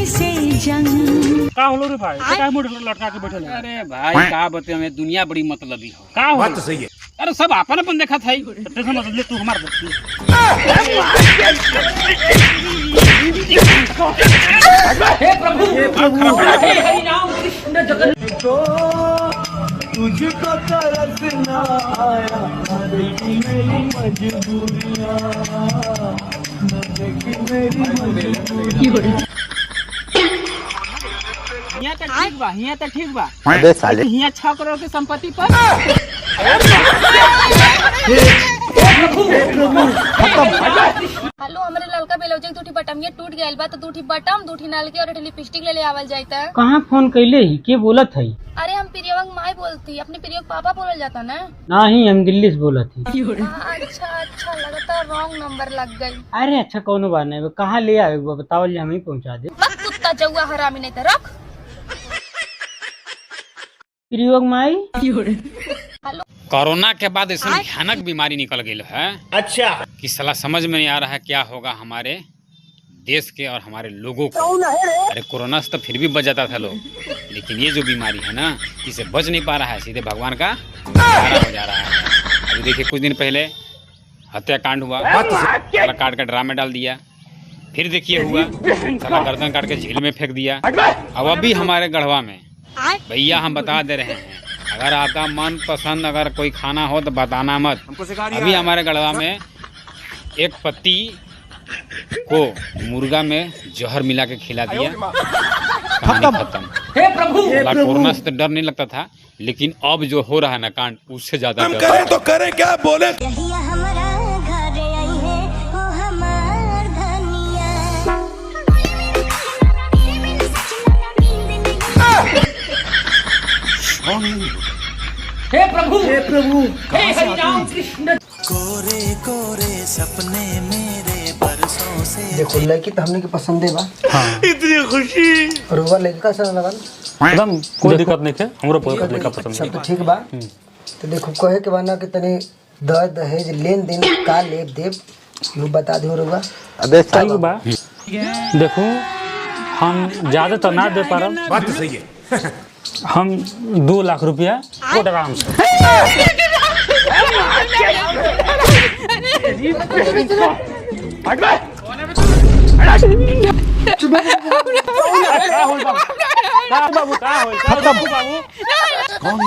से जंग। का होलो रे भाई, काय मोड़ लटका के बैठल है? अरे भाई का बते हमें दुनिया बड़ी मतलबी हो। का हो? बात तो सही है। अरे सब अपन अपन देखा था ही। टेंशन मत ले, तू हमार दोस्त। हे प्रभु हे हरि राम कृष्ण जगन्नाथ। तुझको तरसना आया, देखी मेरी मजबूरियां, देखी मेरी मजबूरियां। हिया तो ठीक बा, हिया तो ठीक बा। अबे साले, हिया 6 करोड़ की संपत्ति पर हेलो, हमरे लड़का बेलौजे दूठी बटम ये टूट गइल बा, तो दूठी बटम दूठी नलके और लिपस्टिक ले आवल जाता। कहाँ फोन कैले ही के बोलत है? अरे हम प्रियवंग माई बोलती, अपने प्रियोग पापा बोलल जाता ना। नहीं, हम दिल्ली से बोला थी। अच्छा अच्छा, लगता रॉन्ग नंबर लग गई। अरे अच्छा, कौनो बात नहीं, कहाँ ले आए बताओ, हम ही पहुँचा दे। बस कुत्ता जौआ हरामी नहीं तो रख। प्रयोग माई कोरोना के बाद ऐसा भयानक बीमारी निकल गई है। अच्छा कि साला समझ में नहीं आ रहा है क्या होगा हमारे देश के और हमारे लोगों को। अरे कोरोना से तो फिर भी बच जाता था लोग, लेकिन ये जो बीमारी है ना, इसे बच नहीं पा रहा है, सीधे भगवान का सहारा हो जा रहा है। अभी देखिए कुछ दिन पहले हत्याकांड हुआ, साला काट कर ड्राम में डाल दिया। फिर देखिए हुआ, साला गर्दन काट के झील में फेंक दिया। अब अभी हमारे गढ़वा में भैया हम बता दे रहे हैं, अगर आपका मन पसंद अगर कोई खाना हो तो बताना मत। अभी हमारे गढ़वा में एक पति को मुर्गा में जहर मिला के खिला दिया, कहानी खत्म। हे प्रभु, कोरोना से तो डर नहीं लगता था, लेकिन अब जो हो रहा है ना कांड, उससे ज्यादा हम करें तो करें क्या बोले। हे प्रभु हे हरि राम कृष्ण। कोरे कोरे सपने मेरे बरसों से। देखो लड़की तो हमने की पसंद है बा। हाँ। इतनी खुशी। और वो लड़का कैसा लगा? एकदम कोई दिक्कत नहीं है, हमरो लड़का पसंद सब तो ठीक बा। तो देखो कहे के बना कि तनी दहेज लेन देन का लेब देब यू बता दो रुआ। अबे सही बा। देखो हम ज्यादा तो ना दे पा रहा। बात तो सही है। हम 2 लाख रुपया कोट आराम से। बाबू